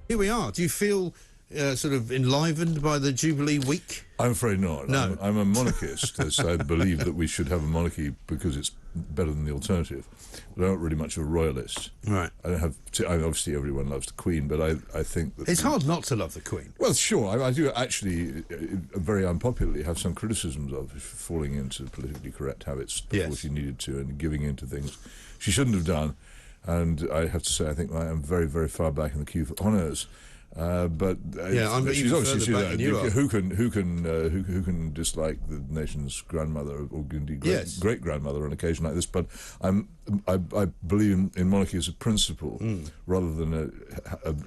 Here we are. Do you feel sort of enlivened by the Jubilee week? I'm afraid not. No. I'm a monarchist, as I believe that we should have a monarchy because it's better than the alternative. But I'm not really much of a royalist. Right. I don't have. Obviously, everyone loves the Queen, but I think that it's hard not to love the Queen. Well, sure. I do actually, very unpopularly, have some criticisms of falling into politically correct habits before she needed to and giving in to things she shouldn't have done. And I have to say, I think I am very, very far back in the queue for honours. But she's obviously who can dislike the nation's grandmother or indeed great grandmother on occasion like this? But I believe in monarchy as a principle rather than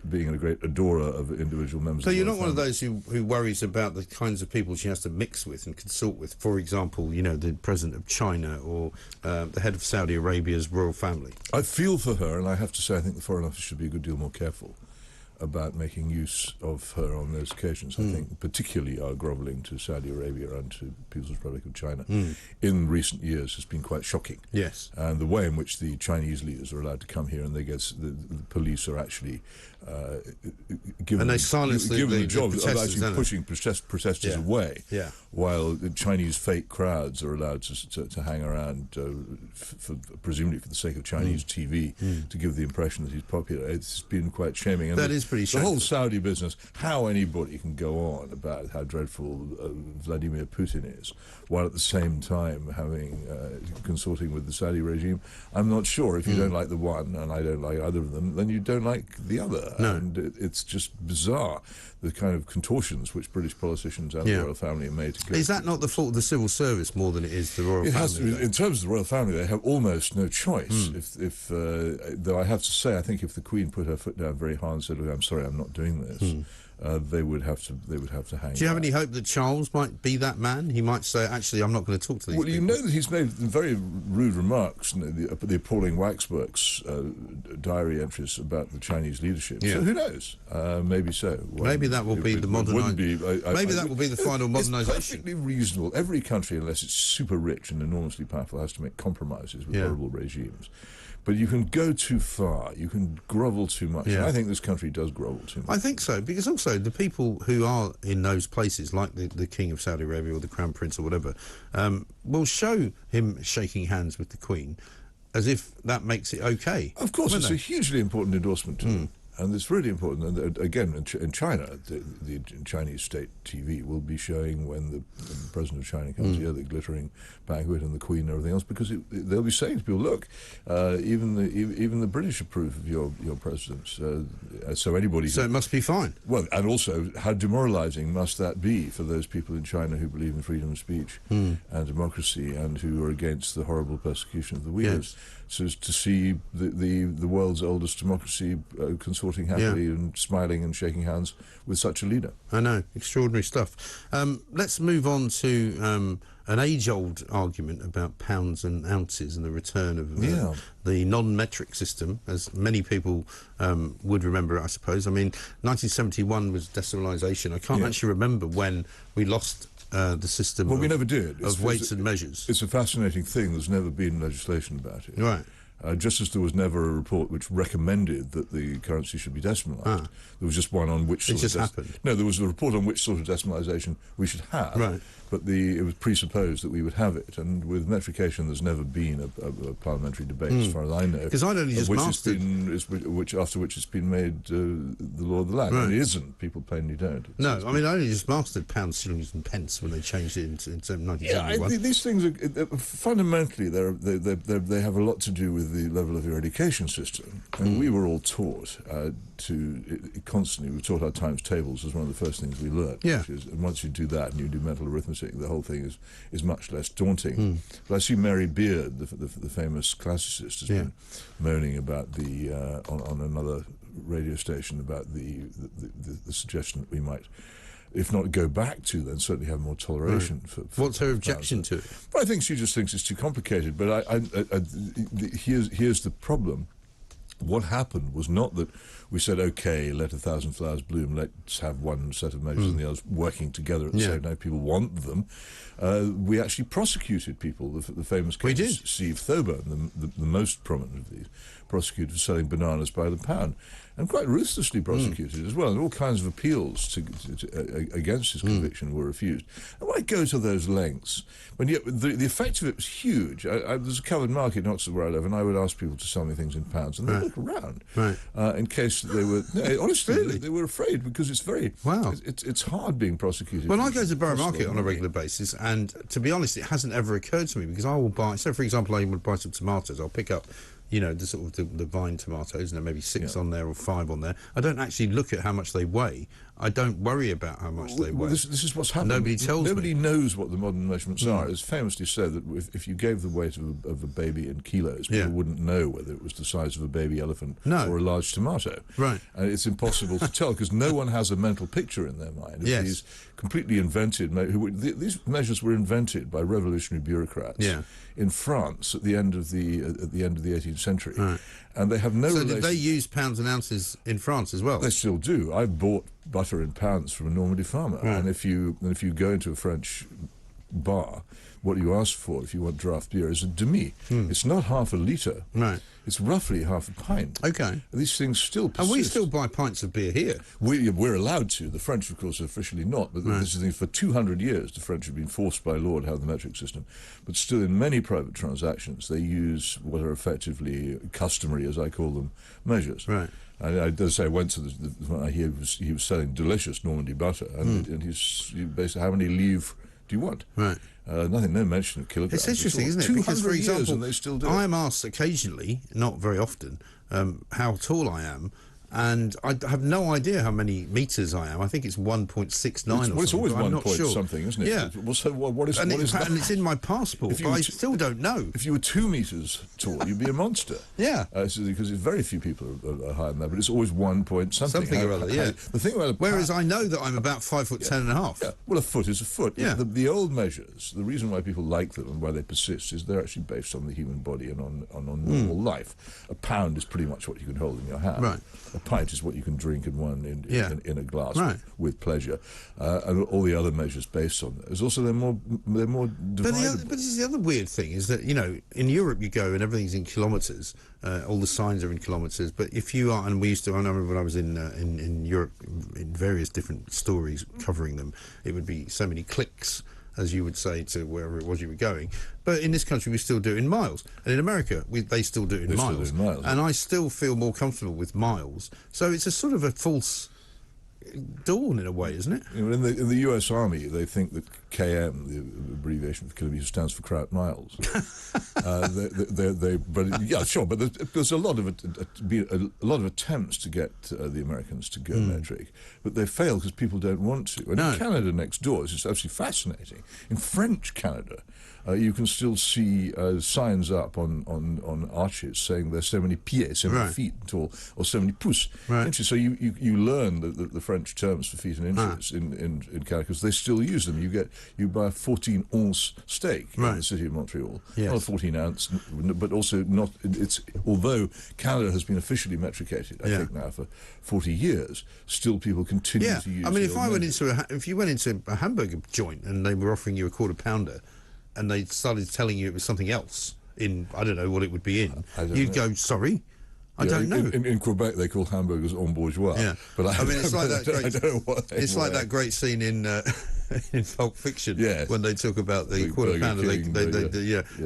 being a great adorer of individual members. So you're not one of those who worries about the kinds of people she has to mix with and consort with. For example, you know, the president of China or the head of Saudi Arabia's royal family. I feel for her, and I have to say I think the Foreign Office should be a good deal more careful about making use of her on those occasions. I think particularly our grovelling to Saudi Arabia and to People's Republic of China in recent years has been quite shocking. Yes. And the way in which the Chinese leaders are allowed to come here and they get the police are actually given, and they silence the job of actually pushing protesters away, while the Chinese fake crowds are allowed to hang around, presumably for the sake of Chinese TV, to give the impression that he's popular. It's been quite shaming. And that is pretty shameful. The whole Saudi business, how anybody can go on about how dreadful Vladimir Putin is, while at the same time having consorting with the Saudi regime, I'm not sure. If you don't like the one, and I don't like either of them, then you don't like the other. No. And it's just bizarre, the kind of contortions which British politicians and the royal family are made to go. Is that not the fault of the civil service more than it is the royal family? In terms of the royal family, they have almost no choice. Though I have to say, I think if the Queen put her foot down very hard and said, "Look, I'm sorry, I'm not doing this," they would have to hang. Do you have any hope that Charles might be that man? He might say, "Actually, I'm not going to talk to these people." You know that he's made very rude remarks, the appalling Waxworks diary entries about the Chinese leadership. So who knows? Maybe so. Maybe that will be the modernisation. Maybe that will be the final modernisation. It's perfectly reasonable. Every country, unless it's super rich and enormously powerful, has to make compromises with horrible regimes. But you can go too far. You can grovel too much. And I think this country does grovel too much. I think so, because also the people who are in those places, like the King of Saudi Arabia or the Crown Prince or whatever, will show him shaking hands with the Queen as if that makes it okay. Of course, it's a hugely important endorsement to them. And it's really important. And again, in China, the Chinese state TV will be showing when the president of China comes here, the glittering banquet and the Queen and everything else, because they'll be saying to people, "Look, even the British approve of your president." So anybody. So it must be fine. Well, and also, how demoralising must that be for those people in China who believe in freedom of speech and democracy and who are against the horrible persecution of the Uyghurs? So to see the world's oldest democracy consorting happily and smiling and shaking hands with such a leader. I know, extraordinary stuff. Let's move on to an age-old argument about pounds and ounces and the return of the non-metric system, as many people would remember it, I suppose. I mean, 1971 was decimalisation. I can't actually remember when we lost the system we never did. Of weights and measures. It's a fascinating thing. There's never been legislation about it. Right. Just as there was never a report which recommended that the currency should be decimalised. There was just one on which sort of happened. No, there was a report on which sort of decimalisation we should have. Right. But it was presupposed that we would have it. And with metrication, there's never been a parliamentary debate, as far as I know. Because I'd only just mastered... after which it's been made the law of the land. Right. And it isn't. People plainly don't. I mean, I only just mastered pounds, shillings and pence when they changed it in 1971. These things are... fundamentally, they have a lot to do with the level of your education system. And we were all taught constantly, we taught our times tables as one of the first things we learned. And once you do that and you do mental arithmetic, the whole thing is much less daunting. But I see Mary Beard, the famous classicist, has been moaning about on another radio station about the suggestion that we might, if not go back to, then certainly have more toleration for what's her objection to it? Well, I think she just thinks it's too complicated. But here's the problem. What happened was not that we said, OK, let 1,000 flowers bloom, let's have one set of measures and the others working together at the same time. People want them. We actually prosecuted people. The famous case, Steve Thoburn, the most prominent of these, prosecuted for selling bananas by the pound. and quite ruthlessly prosecuted as well. And all kinds of appeals against his conviction were refused. And why go to those lengths? When yet the effect of it was huge. There's a covered market in Oxford where I live, and I would ask people to sell me things in pounds, and they'd look around in case they were... No, honestly, really? they were afraid, because it's very... Wow. It's hard being prosecuted. Well, I go to Borough Market on a regular basis, and to be honest, it hasn't ever occurred to me, because I will buy... So, for example, I would buy some tomatoes. I'll pick up, the sort of the vine tomatoes, and there may be 6 on there or 5 on there. I don't actually look at how much they weigh. I don't worry about how much they weigh. This is what's happened. Nobody tells me. Nobody knows what the modern measurements are. It's famously said that if you gave the weight of a baby in kilos, people wouldn't know whether it was the size of a baby elephant or a large tomato. Right. And it's impossible to tell, because no one has a mental picture in their mind of these completely invented... These measures were invented by revolutionary bureaucrats in France at the end of the 18th century. Right. And they have no relation... So did they use pounds and ounces in France as well? They still do. I've bought butter in pounds from a Normandy farmer. Right. And if you go into a French bar, what you ask for if you want draft beer is a demi. It's not half a litre. Right. It's roughly half a pint. Okay. These things still persist. And we still buy pints of beer here. We're allowed to. The French, of course, are officially not. But this is the thing. For 200 years, the French have been forced by law to have the metric system. But still, in many private transactions, they use what are effectively customary, as I call them, measures. Right. I dare say I went to when I hear he was selling delicious Normandy butter, and he's basically, how many livres do you want? Right. Nothing, no mention of kilograms. It's interesting, isn't it? Because, for example, and they still do I'm asked occasionally, not very often, how tall I am, and I have no idea how many metres I am. I think it's 1.69 or something. Well, it's always 1 point sure. something, isn't it? Yeah. Well, so what is that? And it's in my passport, but I still don't know. If you were 2 metres tall, you'd be a monster. Yeah. Because very few people are higher than that, but it's always 1 point something. Something or other, yeah. The thing about whereas I know that I'm about 5'10" and a half. Yeah. Well, a foot is a foot. Yeah. The old measures, the reason why people like them and why they persist is they're actually based on the human body and on normal life. A pound is pretty much what you can hold in your hand. Right. A pint is what you can drink in a glass with pleasure, and all the other measures based on that. Also, they're more dividable. But this is the other weird thing, is that, in Europe you go and everything's in kilometres, all the signs are in kilometres, but if you are, and we used to, I remember when I was in Europe, in various different stories covering them, it would be so many clicks, as you would say, to wherever it was you were going. But in this country, we still do it in miles. And in America, they still do it in miles. And I still feel more comfortable with miles. So it's a sort of a false dawn, in a way, isn't it? In the US Army, they think that KM, the abbreviation for kilometres, stands for Kraut miles. But there's a lot of attempts to get the Americans to go metric, but they fail because people don't want to. And in Canada next door, it's absolutely fascinating. In French Canada, you can still see signs up on arches saying there's so many pieds, so many feet tall, or so many pouces, inches. So you learn the French terms for feet and inches in Canada, because they still use them. You buy a 14 ounce steak in the city of Montreal, not a 14 ounce, but also not. Although Canada has been officially metricated, I think now for 40 years, still people continue to use. I mean, if you went into a hamburger joint and they were offering you a quarter pounder, and they started telling you it was something else in, I don't know what it would be in, you'd go, sorry, I don't know. In Quebec, they call hamburgers en bourgeois. Yeah. But I mean, it's like that great, I don't know what it's like that great scene in Pulp Fiction when they talk about the quarter pounder.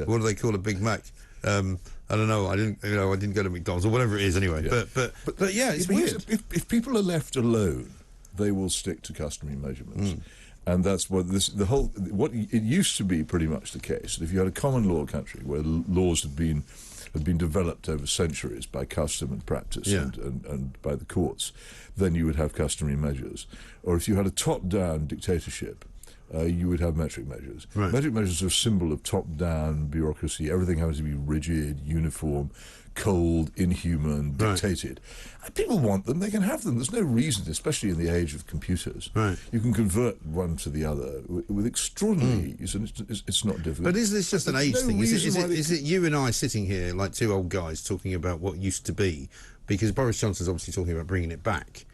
What do they call a Big Mac? I don't know. I didn't go to McDonald's or whatever it is anyway. Yeah. But yeah, it's weird. If people are left alone, they will stick to customary measurements. And that's what it used to be pretty much the case. That if you had a common law country where laws had been developed over centuries by custom and practice and by the courts, then you would have customary measures. Or if you had a top-down dictatorship, you would have metric measures. Right. Metric measures are a symbol of top-down bureaucracy. Everything has to be rigid, uniform, cold, inhuman, dictated. And people want them, they can have them. There's no reason, especially in the age of computers. Right. You can convert one to the other with extraordinary ease, and it's not difficult. But is this just an age thing? Is it you and I sitting here like two old guys talking about what used to be? Because Boris Johnson's obviously talking about bringing it back.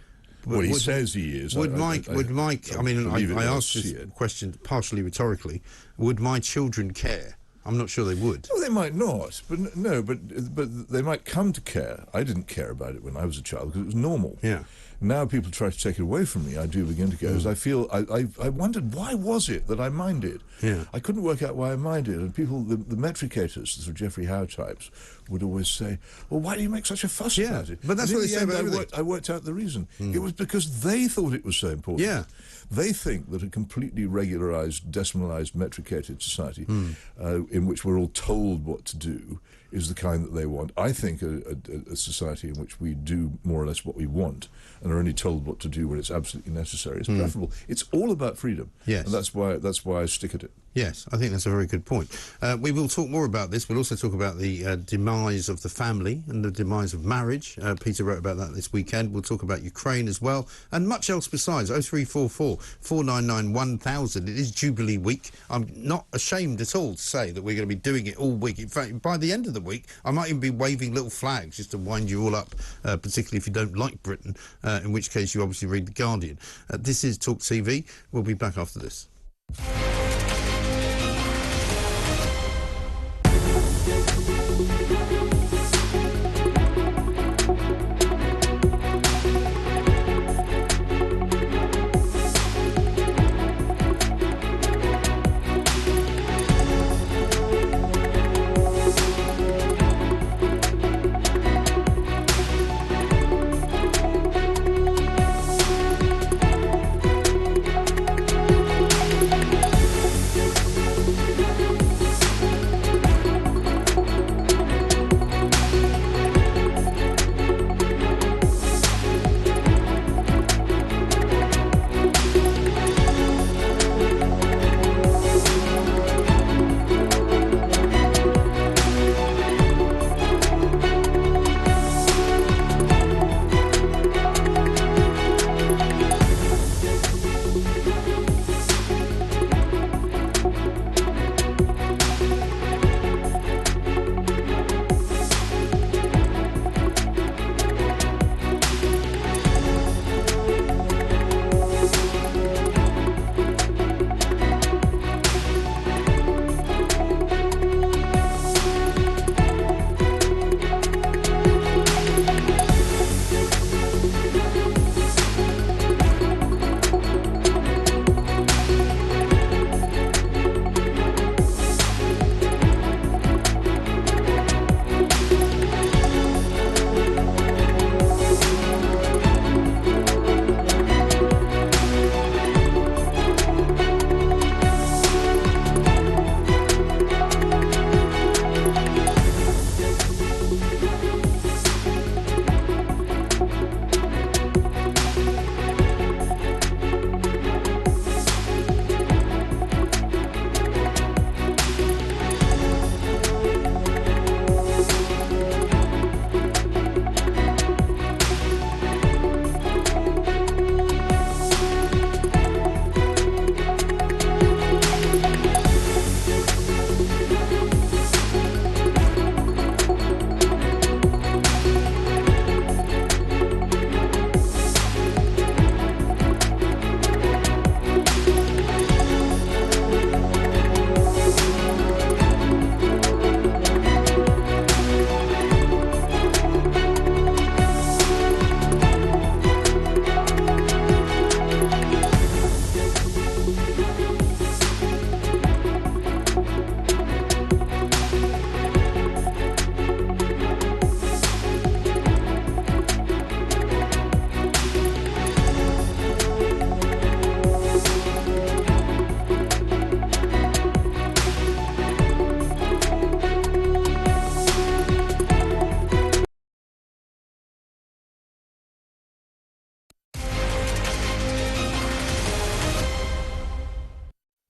Well, he says he is. I asked this question partially rhetorically. Would my children care I'm not sure they would. Well, they might not, but no, but they might come to care. I didn't care about it when I was a child because it was normal. Yeah. Now people try to take it away from me. I do begin to care. As I feel, I wondered why was it that I minded. Yeah. I couldn't work out why I minded. And people, the metricators, the sort of Geoffrey Howe types, would always say, "Well, why do you make such a fuss about it?" But that's what they say about everything. I worked out the reason. It was because they thought it was so important. Yeah. They think that a completely regularized, decimalized, metricated society, in which we're all told what to do, is the kind that they want. I think a society in which we do more or less what we want and are only told what to do when it's absolutely necessary is preferable. It's all about freedom. Yes. And that's why I stick at it. Yes, I think that's a very good point. We will talk more about this. We'll also talk about the demise of the family and the demise of marriage. Peter wrote about that this weekend. We'll talk about Ukraine as well, and much else besides. 0344 499 1000. It is Jubilee week. I'm not ashamed at all to say that we're going to be doing it all week. In fact, by the end of the week, I might even be waving little flags just to wind you all up, particularly if you don't like Britain, in which case you obviously read The Guardian. This is talkTV. We'll be back after this.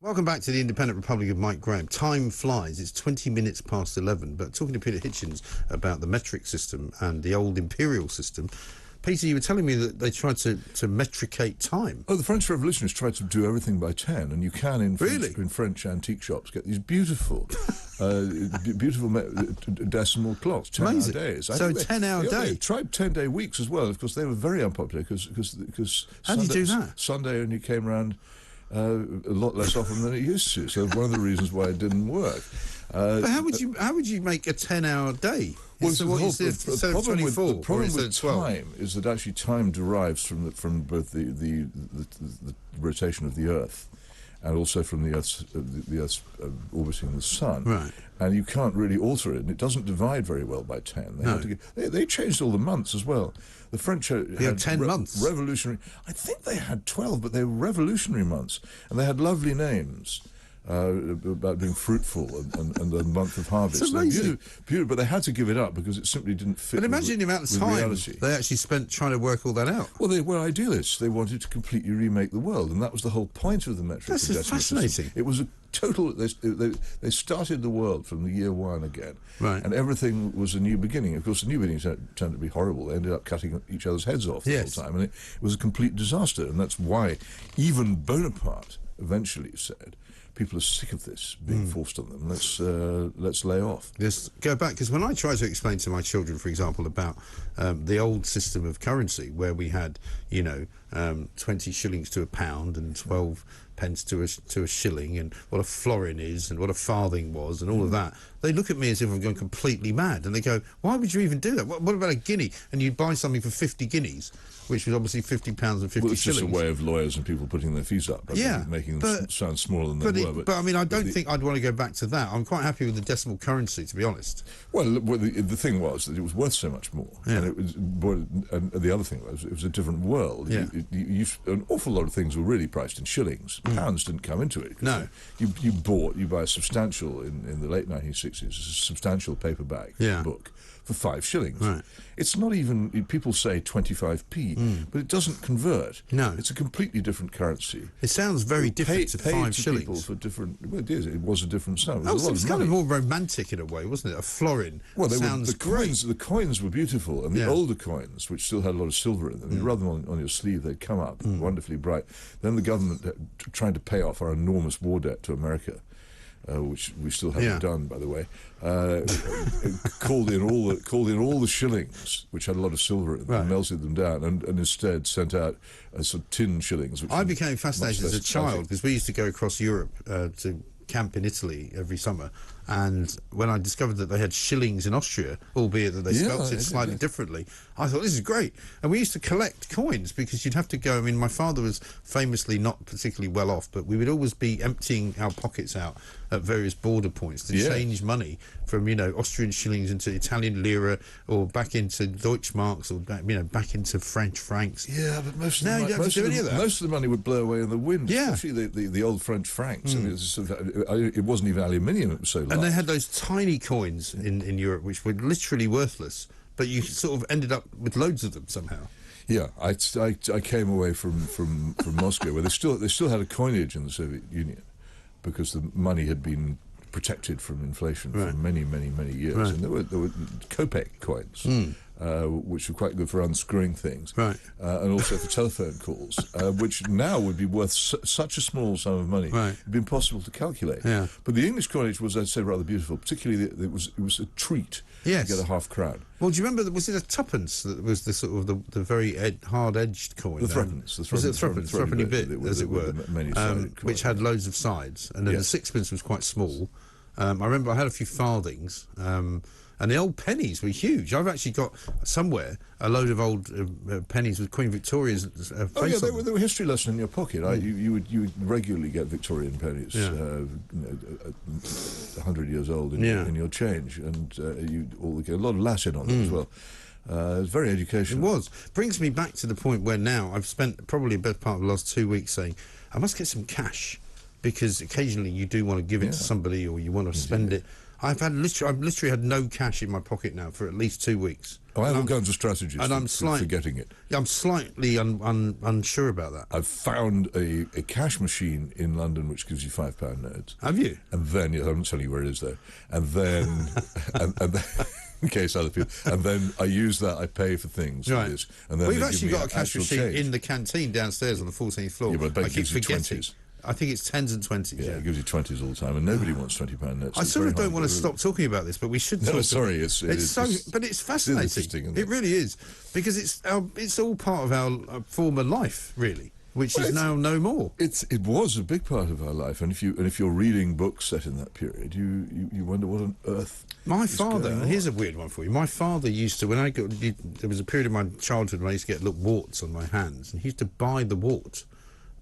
Welcome back to the Independent Republic of Mike Graham. Time flies. It's 20 minutes past 11. But talking to Peter Hitchens about the metric system and the old imperial system, Peter, you were telling me that they tried to metricate time. Oh, the French revolutionists tried to do everything by 10, and you can in French antique shops get these beautiful, decimal clocks, 10-hour days. So 10-hour days. They tried 10-day weeks as well. Of course, they were very unpopular because how do you do that? Sunday only came around a lot less often than it used to. So one of the reasons why it didn't work. But how would you make a 10-hour day? Well, the problem with time is that actually time derives from both the rotation of the Earth and also from the Earth's orbiting the Sun. Right. And you can't really alter it, and it doesn't divide very well by 10. They changed all the months as well. The French had 10 months. Revolutionary. I think they had 12, but they were revolutionary months, and they had lovely names. About being fruitful and the month of harvest. It's amazing. Beautiful, but they had to give it up because it simply didn't fit. But imagine the amount of time reality. they actually spent trying to work all that out. Well, they were idealists. They wanted to completely remake the world, and that was the whole point of the metric. That's fascinating. System. It was a total. They started the world from the year one again, right? And everything was a new beginning. Of course, the new beginnings turned to be horrible. They ended up cutting each other's heads off the whole time, and it was a complete disaster. And that's why even Bonaparte eventually said, people are sick of this being forced on them. Let's lay off. Let's go back, because when I try to explain to my children, for example, about the old system of currency, where we had, 20 shillings to a pound and 12 pence to a shilling, and what a florin is and what a farthing was and all of that, they look at me as if I've gone completely mad, and they go, why would you even do that? What about a guinea? And you'd buy something for 50 guineas, which was obviously £50 and 50 shillings. It's shillings. just a way of lawyers and people putting their fees up, making them sound smaller than they were. But I mean, I don't think I'd want to go back to that. I'm quite happy with the decimal currency, to be honest. Well, the thing was that it was worth so much more, and the other thing was it was a different world. Yeah. An awful lot of things were really priced in shillings. Pounds didn't come into it. No. You buy a substantial in the late 1960s, a substantial paperback book for 5 shillings. Right. It's not even, people say 25p, but it doesn't convert. No. It's a completely different currency. It sounds very different to 5 shillings. People for different, well, it was a different sum. It was kind of more romantic in a way, wasn't it? A florin. Well, sounds great. The coins were beautiful, and the older coins, which still had a lot of silver in them, you rub them on your sleeve, they'd come up wonderfully bright. Then the government tried to pay off our enormous war debt to America, which we still haven't done, by the way. Called in all the shillings, which had a lot of silver in them, and melted them down, and instead sent out sort of tin shillings. Which I became fascinated as a child because we used to go across Europe to camp in Italy every summer, and when I discovered that they had shillings in Austria, albeit that they spelt it slightly differently, I thought, this is great. And we used to collect coins because you'd have to go, I mean, my father was famously not particularly well off, but we would always be emptying our pockets out at various border points to change money from, Austrian shillings into Italian lira, or back into Deutschmarks, or back into French francs. Yeah, but most of the money would blow away in the wind, especially the old French francs. I mean, it wasn't even aluminium, it was so large. And they had those tiny coins in Europe which were literally worthless, but you sort of ended up with loads of them somehow. Yeah, I came away from Moscow where they still had a coinage in the Soviet Union, because the money had been protected from inflation for many, many, many years, and there were Kopek coins, which were quite good for unscrewing things, and also for telephone calls, which now would be worth such a small sum of money, it'd be impossible to calculate. Yeah. But the English coinage was, I'd say, rather beautiful. Particularly, it was a treat to get a half crown. Well, do you remember, was it a tuppence that was the sort of the very hard-edged coin? The threepence. Was it threepenny bit, as it were, which had loads of sides, and then the sixpence was quite small. I remember I had a few farthings, and the old pennies were huge. I've actually got somewhere a load of old pennies with Queen Victoria's face on them. They were history lesson in your pocket. You would regularly get Victorian pennies, 100 years old in your change, and you get a lot of Latin on them as well. It was very educational. It was. Brings me back to the point where now I've spent probably the best part of the last 2 weeks saying, I must get some cash, because occasionally you do want to give it to somebody, or you want to spend it. I've literally had no cash in my pocket now for at least 2 weeks. I have all kinds of strategies for getting it. I'm slightly unsure about that. I've found a cash machine in London which gives you £5 notes. Have you? And then, I won't tell you where it is though. And then, and then in case other people. And then I use that. I pay for things. Right. For this, and then we've actually got a cash machine change in the canteen downstairs on the 14th floor. Yeah, but I keep forgetting. 20s. I think it's 10s and 20s. Yeah, it gives you 20s all the time, and nobody wants £20 notes. I sort of don't want to stop talking about this, but we should. No, sorry, but it's fascinating. It's it really is, because it's all part of our former life, really. which is now no more. It was a big part of our life, and if you're reading books set in that period, you wonder what on earth. My father, here's a weird one for you. My father used to, there was a period of my childhood when I used to get little warts on my hands, and he used to buy the wart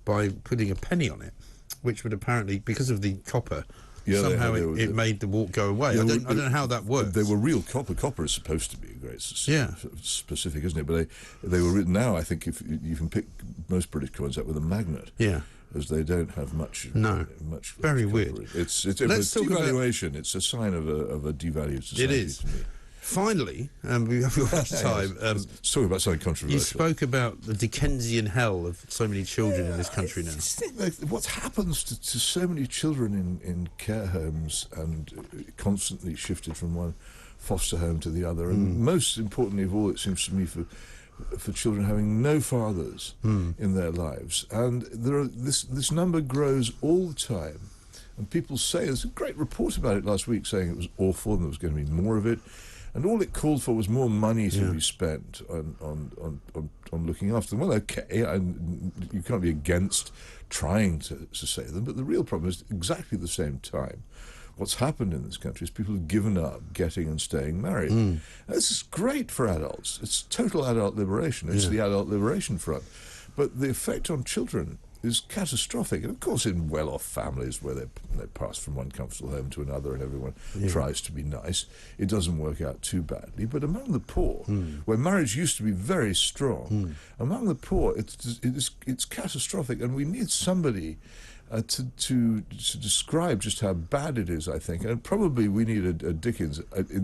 by putting a penny on it, which would apparently, because of the copper, somehow it made the wart go away. I don't know how that works. They were real copper. Copper is supposed to be great specific, isn't it? But they were written now. I think if you can pick most British coins up with a magnet. Yeah. As they don't have much. Very weird. It's devaluation. It's a sign of a devalued society. It is. To me. Finally, we have time. Let's talk about something controversial. You spoke about the Dickensian hell of so many children in this country now. What happens to so many children in care homes and constantly shifted from one foster home to the other, and most importantly of all, it seems to me, for children having no fathers in their lives. And this number grows all the time. And people say, there's a great report about it last week saying it was awful and there was going to be more of it. And all it called for was more money to be spent on looking after them. Well, okay, you can't be against trying to save them, but the real problem is exactly at the same time. What's happened in this country is people have given up getting and staying married. Now, this is great for adults. It's total adult liberation. It's the Adult Liberation Front. But the effect on children is catastrophic. And of course, in well-off families where they pass from one comfortable home to another and everyone tries to be nice, it doesn't work out too badly. But among the poor, where marriage used to be very strong, among the poor, it's catastrophic. And we need somebody to describe just how bad it is, I think. And probably we need a Dickens,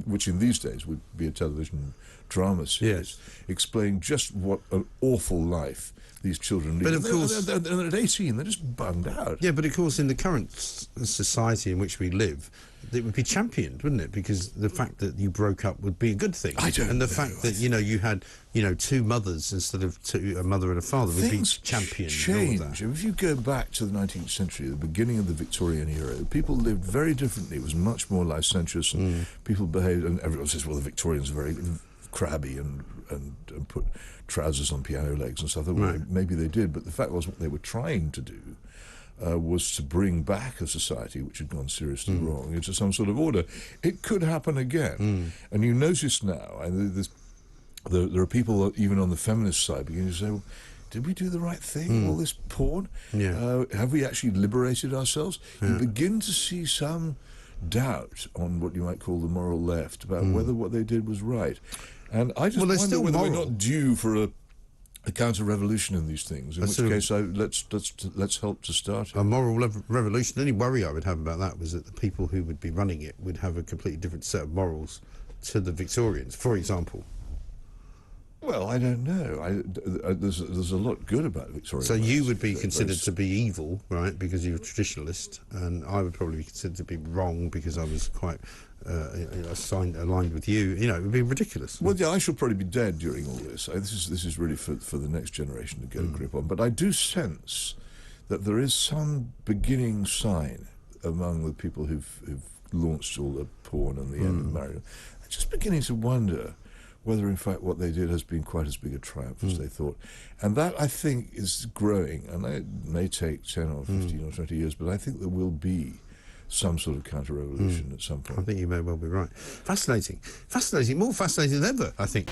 which in these days would be a television drama series, explaining just what an awful life these children lead. But of course, they're at 18, they're just bummed out. Yeah, but of course, in the current society in which we live, it would be championed, wouldn't it? Because the fact that you broke up would be a good thing. And the fact that you had two mothers instead of a mother and a father would be championed. Change. If you go back to the 19th century, the beginning of the Victorian era, people lived very differently. It was much more licentious, and people behaved. And everyone says, well, the Victorians are very crabby and put trousers on piano legs and stuff. Well, maybe they did, but the fact was what they were trying to do was to bring back a society which had gone seriously wrong into some sort of order. It could happen again. And you notice now, and there are people even on the feminist side beginning to say, well, did we do the right thing? All this porn? Have we actually liberated ourselves? You begin to see some doubt on what you might call the moral left about whether what they did was right. And I just wonder whether we're not due for a counter-revolution in these things, in which case let's help to start it. A moral revolution. The only worry I would have about that was that the people who would be running it would have a completely different set of morals to the Victorians, for example. Well, I don't know. There's a lot good about Victorian. So you would be considered to be evil, right, because you're a traditionalist, and I would probably be considered to be wrong because I was quite aligned with you. It would be ridiculous. Well, yeah, I shall probably be dead during all this. This is really for the next generation to get a grip on. But I do sense that there is some beginning sign among the people who've launched all the porn and the end of marriage. They're just beginning to wonder whether, in fact, what they did has been quite as big a triumph as they thought. And that, I think, is growing. And it may take 10 or 15 or 20 years, but I think there will be some sort of counter-revolution at some point. I think you may well be right. Fascinating. Fascinating. More fascinating than ever, I think.